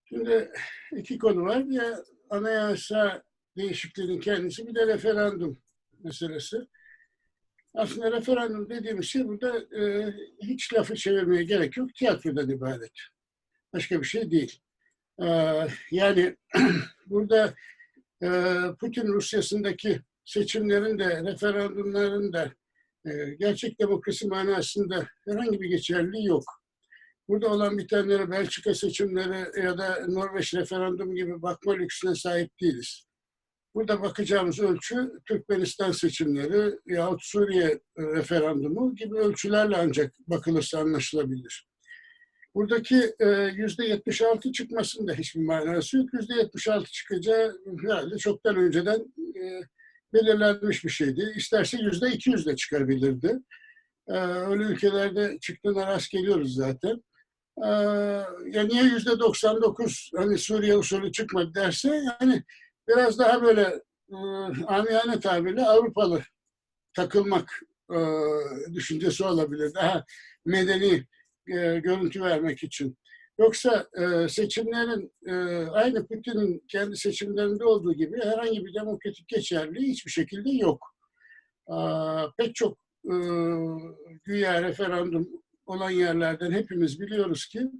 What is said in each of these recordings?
Şimdi iki konu var. Ya anayasa değişikliğinin kendisi bir de referandum meselesi. Aslında referandum dediğimiz şey burada hiç lafı çevirmeye gerek yok. Tiyatrodan ibaret. Başka bir şey değil. E, Yani burada Putin Rusyası'ndaki seçimlerin de referandumların da gerçek demokrasi manasında herhangi bir geçerliliği yok. Burada olan bitenlere Belçika seçimleri ya da Norveç referandumu gibi bakma lüksüne sahip değiliz. Burada bakacağımız ölçü Türkmenistan seçimleri yahut Suriye referandumu gibi ölçülerle ancak bakılırsa anlaşılabilir. Buradaki %76 çıkmasında hiçbir manası yok. %76 çıkacağı herhalde çoktan önceden belirlenmiş bir şeydi. İsterse %200 de çıkabilirdi. Öyle ülkelerde çıktığına rast geliyoruz zaten. Ya niye %99 hani Suriye usulü çıkmadı derse yani biraz daha böyle amiyane tabirle Avrupalı takılmak düşüncesi olabilir. Daha medeni görüntü vermek için. Yoksa seçimlerin aynı Putin'in kendi seçimlerinde olduğu gibi herhangi bir demokratik geçerliliği hiçbir şekilde yok. Pek çok güya referandum olan yerlerden hepimiz biliyoruz ki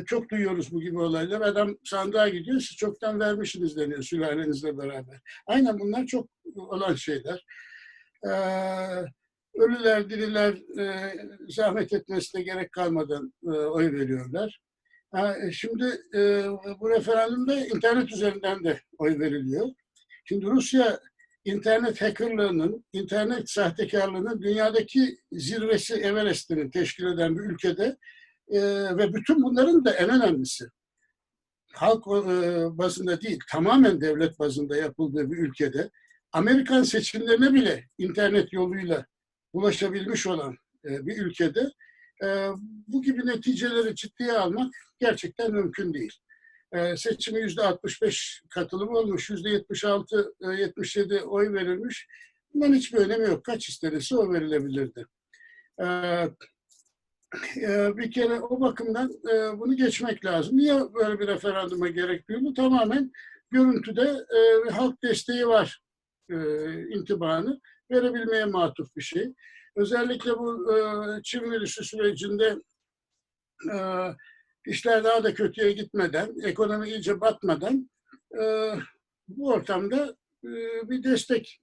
çok duyuyoruz bu gibi olaylar. Adam sandığa gidiyor, siz çoktan vermişsiniz deniyor sülalenizle beraber. Aynen bunlar çok olan şeyler. Ölüler, diriler zahmet etmesine gerek kalmadan oy veriyorlar. Şimdi bu referandumda internet üzerinden de oy veriliyor. Şimdi Rusya internet hackerlığının, internet sahtekarlığının dünyadaki zirvesi Everest'ini teşkil eden bir ülkede ve bütün bunların da en önemlisi halk bazında değil, tamamen devlet bazında yapıldığı bir ülkede Amerikan seçimlerine bile internet yoluyla ulaşabilmiş olan bir ülkede bu gibi neticeleri ciddiye almak gerçekten mümkün değil. Seçime %65 katılım olmuş, %76, 77 oy verilmiş. Bundan hiçbir önemi yok. Kaç istenirse o verilebilirdi. Bir kere o bakımdan bunu geçmek lazım. Niye böyle bir referanduma gerek duyuldu? Tamamen görüntüde halk desteği var intibanı verebilmeye matuf bir şey. Özellikle bu Çin virüsü sürecinde işler daha da kötüye gitmeden, ekonomi iyice batmadan bu ortamda bir destek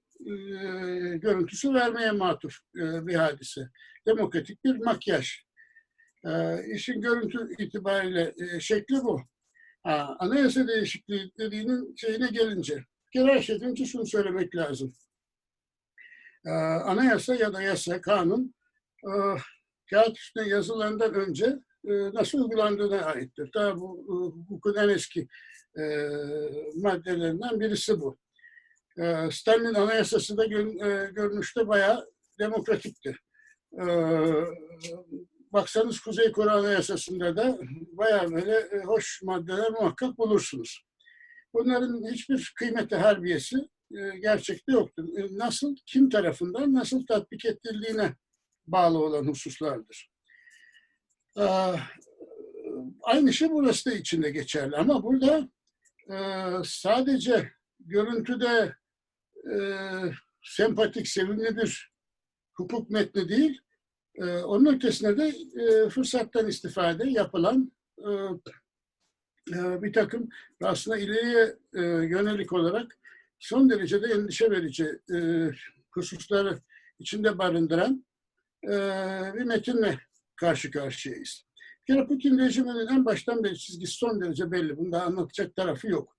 görüntüsü vermeye matuf bir hadise. Demokratik bir makyaj. İşin görüntü itibariyle şekli bu. Anayasa değişikliği dediğinin şeyine gelince, genel şeklince şunu söylemek lazım. Anayasa ya da yasa, kanun kağıt üstüne yazılandan önce nasıl uygulandığına aittir. Daha bu hukukun en eski maddelerinden birisi bu. Stalin'in anayasası da görünüşte bayağı demokratikti. Baksanız Kuzey Kore Anayasası'nda da bayağı böyle hoş maddeler muhakkak bulursunuz. Bunların hiçbir kıymeti harbiyesi gerçekte yoktur. Nasıl, kim tarafından nasıl tatbik edildiğine bağlı olan hususlardır. Aynı şey burası da içinde geçerli ama burada sadece görüntüde sempatik, sevimli bir hukuk metni değil, onun ötesine de fırsattan istifade yapılan bir takım aslında ileriye yönelik olarak son derece de endişe verici hususları içinde barındıran bir metinle karşı karşıyayız. Bir kere Putin rejiminin en baştan beri çizgisi son derece belli. Bunda anlatacak tarafı yok.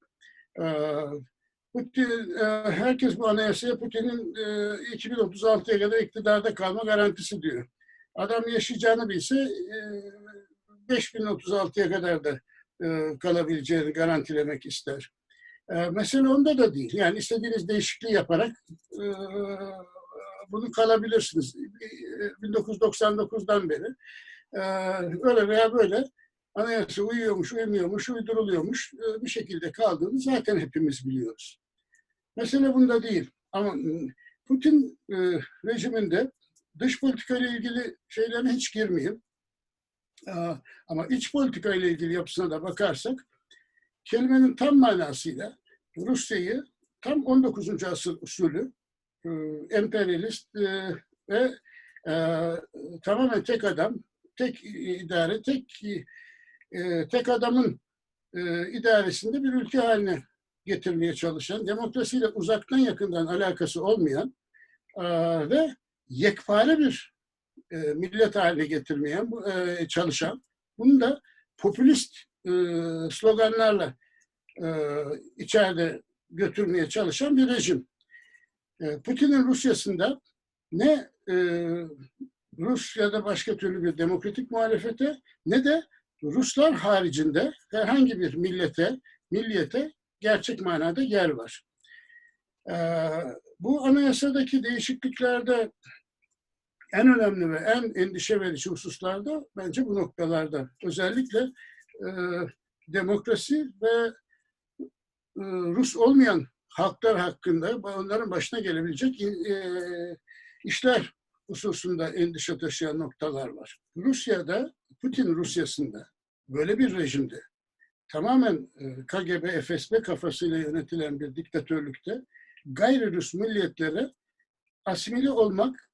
Putin, herkes bu anayasaya Putin'in 2036'ya kadar iktidarda kalma garantisi diyor. Adam yaşayacağını bilse 5036'ya kadar da kalabileceğini garantilemek ister. Mesele onda da değil. Yani istediğiniz değişikliği yaparak bunu kalabilirsiniz. 1999'dan beri öyle veya böyle anayasa uyuyormuş, uymuyormuş, uyduruluyormuş bir şekilde kaldığını zaten hepimiz biliyoruz. Mesele bunda değil. Ama Putin rejiminde dış politika ile ilgili şeylerine hiç girmeyeyim. Ama iç politika ile ilgili yapısına da bakarsak kelimenin tam manasıyla Rusya'yı tam 19. asır usulü emperyalist ve tamamen tek adam, tek idare, tek adamın idaresinde bir ülke haline getirmeye çalışan, demokrasiyle uzaktan yakından alakası olmayan ve yekpare bir millet haline getirmeyen, çalışan, bunu da popülist sloganlarla içeride götürmeye çalışan bir rejim. Putin'in Rusya'sında ne Rusya'da başka türlü bir demokratik muhalefete ne de Ruslar haricinde herhangi bir milliyete gerçek manada yer var. Bu anayasadaki değişikliklerde en önemli ve en endişe verici hususlarda bence bu noktalarda. Özellikle demokrasi ve Rus olmayan halklar hakkında onların başına gelebilecek işler hususunda endişe taşıyan noktalar var. Rusya'da, Putin Rusya'sında böyle bir rejimde tamamen KGB, FSB kafasıyla yönetilen bir diktatörlükte gayri Rus milletlere asimile olmak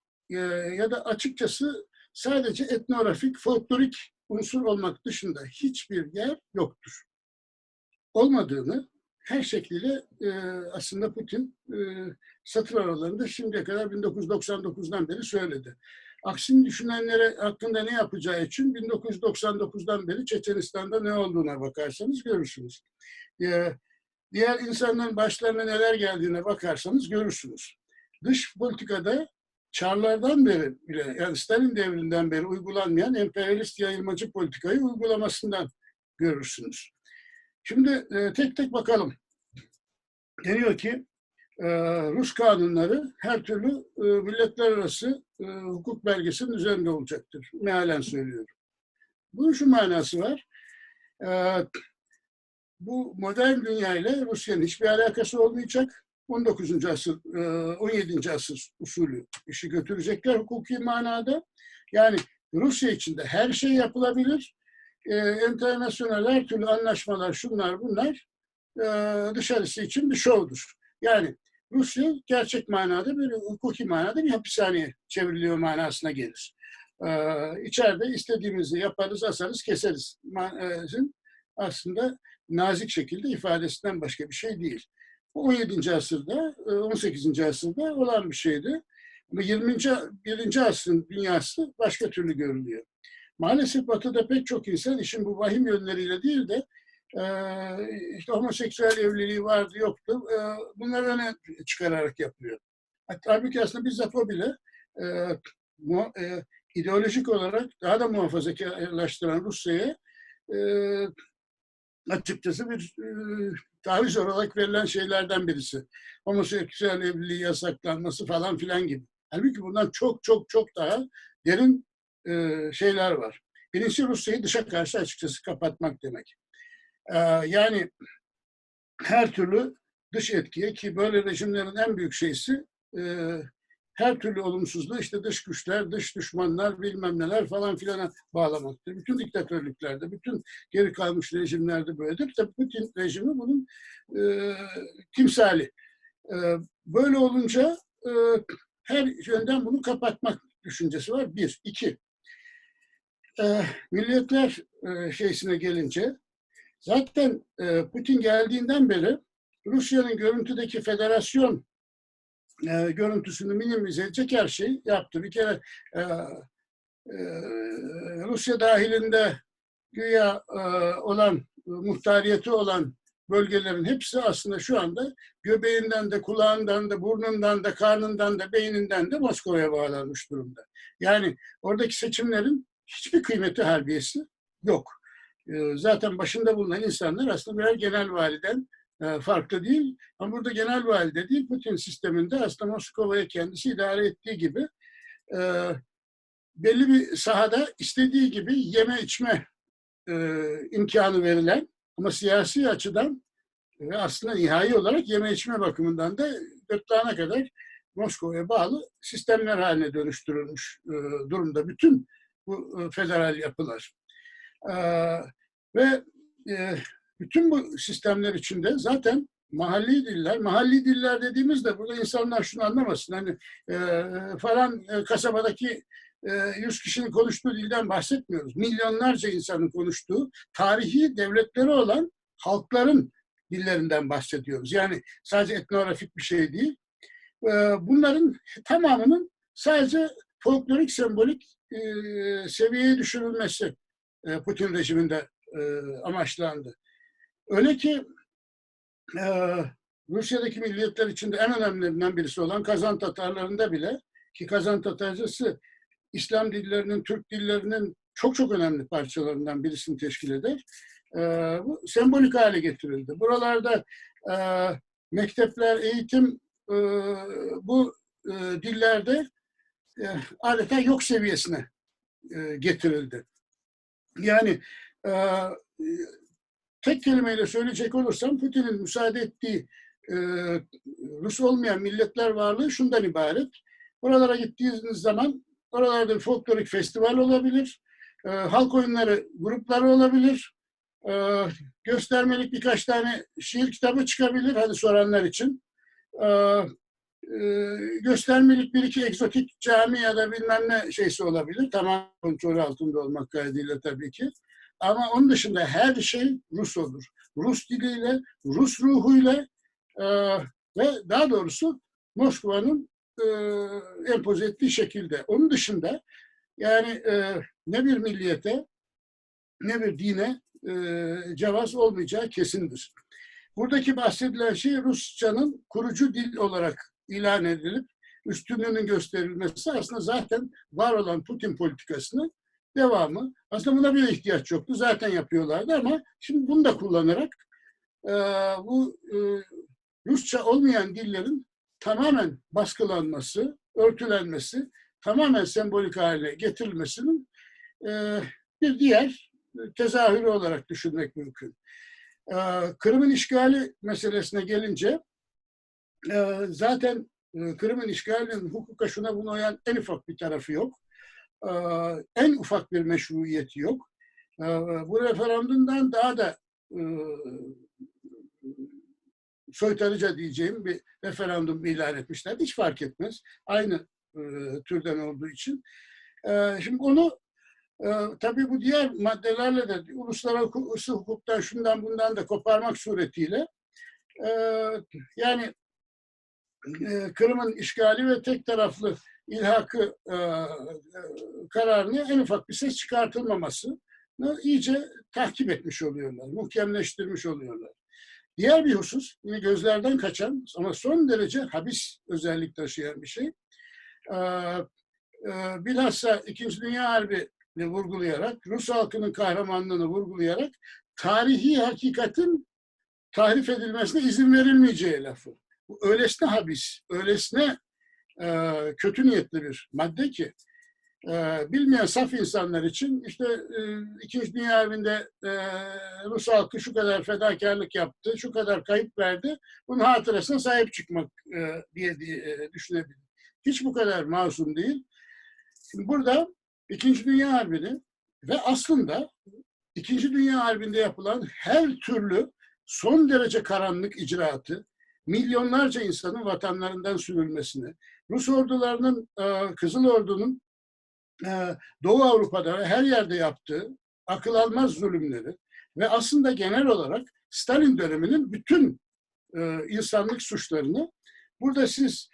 ya da açıkçası sadece etnografik, folklorik unsur olmak dışında hiçbir yer yoktur. Olmadığını her şekliyle aslında Putin satır aralarında şimdiye kadar 1999'dan beri söyledi. Aksini düşünenlere hakkında ne yapacağı için 1999'dan beri Çeçenistan'da ne olduğuna bakarsanız görürsünüz. Diğer insanların başlarına neler geldiğine bakarsanız görürsünüz. Dış politikada Çarlardan beri bile, yani Stalin devrinden beri uygulanmayan emperyalist yayılmacı politikayı uygulamasından görürsünüz. Şimdi tek tek bakalım. Deniyor ki Rus kanunları her türlü milletler arası hukuk belgesinin üzerinde olacaktır. Mealen söylüyorum. Bunun şu manası var. Bu modern dünya ile Rusya'nın hiçbir alakası olmayacak. 19. asır, 17. asır usulü işi götürecekler hukuki manada. Yani Rusya içinde her şey yapılabilir. Internasyonel her türlü anlaşmalar, şunlar bunlar dışarısı için bir şovdur. Yani Rusya gerçek manada bir hukuki manada bir hapishaneye çevriliyor manasına gelir. İçeride istediğimizi yaparız, asarız, keseriz. Aslında nazik şekilde ifadesinden başka bir şey değil. Bu 17. asırda, 18. asırda olan bir şeydi. Ama 21. asrın dünyası başka türlü görünüyor. Maalesef Batı'da pek çok insan işin bu vahim yönleriyle değil de işte homoseksüel evliliği vardı yoktu. Bunları öne çıkararak yapıyor. Halbuki aslında bizzat o bile ideolojik olarak daha da muhafazakarlaştıran Rusya'ya açıkçası bir taviz olarak verilen şeylerden birisi. Homoseksüel evliliği yasaklanması falan filan gibi. Halbuki bundan çok çok çok daha derin şeyler var. Birincisi Rusya'yı dışa karşı açıkçası kapatmak demek. Yani her türlü dış etkiye, ki böyle rejimlerin en büyük şeysi her türlü olumsuzluğu işte dış güçler, dış düşmanlar, bilmem neler falan filana bağlamaktır. Bütün diktatörlüklerde, bütün geri kalmış rejimlerde böyledir. Tabii Putin rejimi bunun timsali. Böyle olunca her yönden bunu kapatmak düşüncesi var. Bir. İki. Milletler şeysine gelince zaten Putin geldiğinden beri Rusya'nın görüntüdeki federasyon görüntüsünü minimize edecek her şeyi yaptı. Bir kere Rusya dahilinde güya olan, muhtariyeti olan bölgelerin hepsi aslında şu anda göbeğinden de, kulağından da, burnundan da, karnından da, beyninden de Moskova'ya bağlanmış durumda. Yani oradaki seçimlerin hiçbir kıymeti harbiyesi yok. Zaten başında bulunan insanlar aslında birer genel validen farklı değil. Ama burada genel valide değil, Putin sisteminde aslında Moskova'ya kendisi idare ettiği gibi belli bir sahada istediği gibi yeme içme imkanı verilen ama siyasi açıdan ve aslında nihai olarak yeme içme bakımından da gırtlağına kadar Moskova'ya bağlı sistemler haline dönüştürülmüş durumda bütün bu federal yapılar. Ve bütün bu sistemler içinde zaten mahalli diller dediğimizde burada insanlar şunu anlamasın. Hani falan kasabadaki 100 kişinin konuştuğu dilden bahsetmiyoruz. Milyonlarca insanın konuştuğu, tarihi devletleri olan halkların dillerinden bahsediyoruz. Yani sadece etnografik bir şey değil. Bunların tamamının sadece folklorik, sembolik seviyeye düşürülmesi Putin rejiminde amaçlandı. Öyle ki Rusya'daki milliyetler içinde en önemlilerinden birisi olan Kazan Tatarlarında bile, ki Kazan Tatarcası İslam dillerinin, Türk dillerinin çok çok önemli parçalarından birisini teşkil eder. Bu sembolik hale getirildi. Buralarda mektepler, eğitim bu dillerde adeta yok seviyesine getirildi. Yani tek kelimeyle söyleyecek olursam Putin'in müsaade ettiği Rus olmayan milletler varlığı şundan ibaret. Oralara gittiğiniz zaman oralarda bir folklorik festival olabilir, halk oyunları grupları olabilir, göstermelik birkaç tane şiir kitabı çıkabilir, hadi soranlar için. Göstermelik bir iki egzotik cami ya da bilmem ne şeysi olabilir. Tamam, kontrol altında olmak kaydıyla tabii ki. Ama onun dışında her şey Rus olur. Rus diliyle, Rus ruhuyla ve daha doğrusu Moskova'nın empoze ettiği şekilde. Onun dışında yani ne bir milliyete ne bir dine cevaz olmayacağı kesindir. Buradaki bahsedilen şey Rusçanın kurucu dil olarak ilan edilip üstünlüğünün gösterilmesi aslında zaten var olan Putin politikasının devamı. Aslında buna bile ihtiyaç yoktu. Zaten yapıyorlardı ama şimdi bunu da kullanarak bu Rusça olmayan dillerin tamamen baskılanması, örtülenmesi, tamamen sembolik hale getirilmesinin bir diğer tezahürü olarak düşünmek mümkün. Kırım'ın işgali meselesine gelince zaten Kırım'ın işgalinin hukuka şuna buna uyan en ufak bir tarafı yok. En ufak bir meşruiyeti yok. Bu referandumdan daha da soytarıca diyeceğim bir referandum ilan etmişler. Hiç fark etmez. Aynı türden olduğu için. Şimdi onu tabii bu diğer maddelerle de uluslararası hukuktan şundan bundan da koparmak suretiyle yani Kırım'ın işgali ve tek taraflı ilhakı kararını en ufak bir ses çıkartılmamasını iyice tahkim etmiş oluyorlar, muhkemleştirmiş oluyorlar. Diğer bir husus, yine gözlerden kaçan ama son derece habis özellik taşıyan bir şey. Bilhassa İkinci Dünya Harbi'ni vurgulayarak, Rus halkının kahramanlığını vurgulayarak tarihi hakikatin tahrif edilmesine izin verilmeyeceği lafı. Bu öylesine habis, öylesine kötü niyetli bir madde ki bilmeyen saf insanlar için işte İkinci Dünya Harbi'nde Rus halkı şu kadar fedakarlık yaptı, şu kadar kayıp verdi, bunun hatırasına sahip çıkmak diye düşünebilir. Hiç bu kadar masum değil. Şimdi burada İkinci Dünya Harbi'ni ve aslında İkinci Dünya Harbi'nde yapılan her türlü son derece karanlık icraatı, milyonlarca insanın vatanlarından sürülmesini, Rus ordularının, Kızıl Ordu'nun Doğu Avrupa'da her yerde yaptığı akıl almaz zulümleri ve aslında genel olarak Stalin döneminin bütün insanlık suçlarını burada siz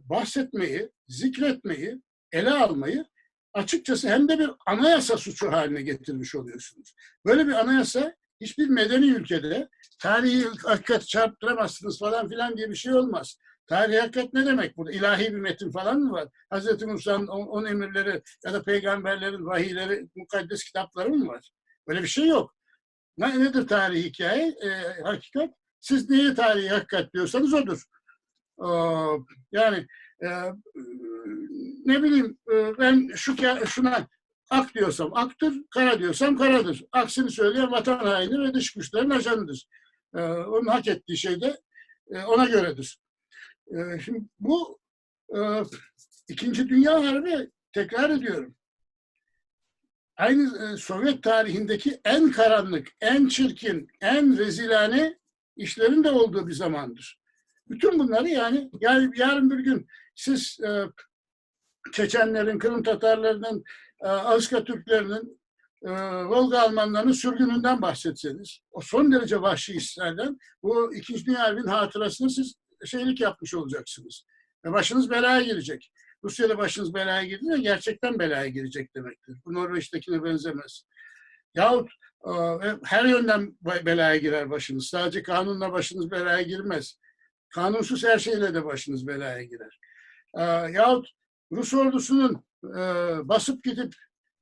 bahsetmeyi, zikretmeyi, ele almayı açıkçası hem de bir anayasa suçu haline getirmiş oluyorsunuz. Böyle bir anayasa hiçbir medeni ülkede tarihi hakikat çarptıramazsınız falan filan diye bir şey olmaz. Tarihi hakikat ne demek burada? İlahi bir metin falan mı var? Hazreti Musa'nın 10 emirleri ya da peygamberlerin vahiyleri, mukaddes kitapları mı var? Böyle bir şey yok. Nedir tarihi hikaye, hakikat? Siz neye tarihi hakikat diyorsanız odur. Yani ne bileyim ben şuna ak diyorsam aktır, kara diyorsam karadır. Aksini söyleyen vatan haini ve dış güçlerin ajanıdır. Onun hak ettiği şey de ona göredir. Şimdi bu İkinci Dünya Harbi, tekrar ediyorum, aynı Sovyet tarihindeki en karanlık, en çirkin, en rezilane işlerin de olduğu bir zamandır. Bütün bunları yani yarın bir gün siz Çeçenlerin, Kırım Tatarlarının, Azka Türklerinin, Volga Almanlarının sürgününden bahsetseniz, o son derece vahşi işlerden, bu İkinci Dünya Harbi'nin hatırasını siz şeylik yapmış olacaksınız. Ve başınız belaya girecek. Rusya'da başınız belaya girdiğinde gerçekten belaya girecek demektir. Bu Norveç'tekine benzemez. Yahut her yönden belaya girer başınız. Sadece kanunla başınız belaya girmez. Kanunsuz her şeyle de başınız belaya girer. Yahut Rus ordusunun basıp gidip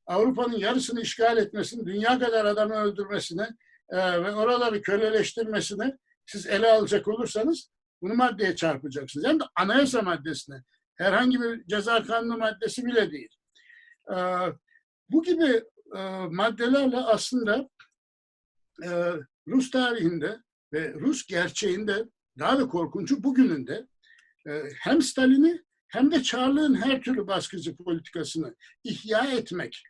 Avrupa'nın yarısını işgal etmesini, dünya kadar adamı öldürmesine ve oraları köleleştirmesine siz ele alacak olursanız bunu maddeye çarpacaksınız. Hem de anayasa maddesine. Herhangi bir ceza kanunu maddesi bile değil. Bu gibi maddelerle aslında Rus tarihinde ve Rus gerçeğinde, daha da korkuncu bugününde hem Stalin'i hem de Çarlığın her türlü baskıcı politikasını ihya etmek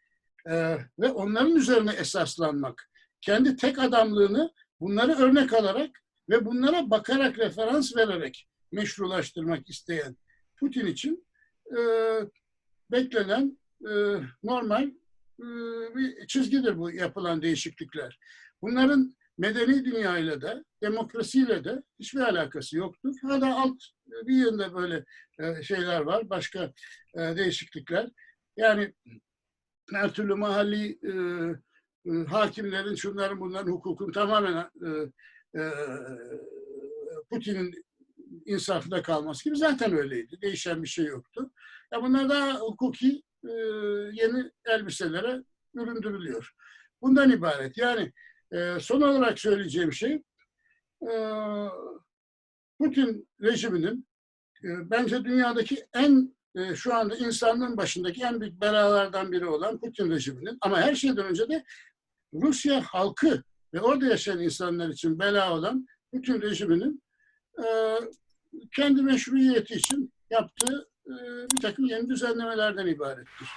ve onların üzerine esaslanmak, kendi tek adamlığını bunları örnek alarak ve bunlara bakarak, referans vererek meşrulaştırmak isteyen Putin için beklenen normal bir çizgidir bu yapılan değişiklikler. Bunların medeni dünyayla da, demokrasiyle de hiçbir alakası yoktur. Hala alt bir yönde böyle şeyler var, başka değişiklikler. Yani her türlü mahalli hakimlerin, şunların bunların hukukun tamamen Putin'in insafında kalması gibi zaten öyleydi. Değişen bir şey yoktu. Ya bunlar daha hukuki yeni elbiselere büründürülüyor. Bundan ibaret. Yani son olarak söyleyeceğim şey Putin rejiminin bence dünyadaki en şu anda insanlığın başındaki en büyük belalardan biri olan Putin rejiminin ama her şeyden önce de Rusya halkı ve orada yaşayan insanlar için bela olan Putin rejiminin kendi meşruiyeti için yaptığı bir takım yeni düzenlemelerden ibarettir.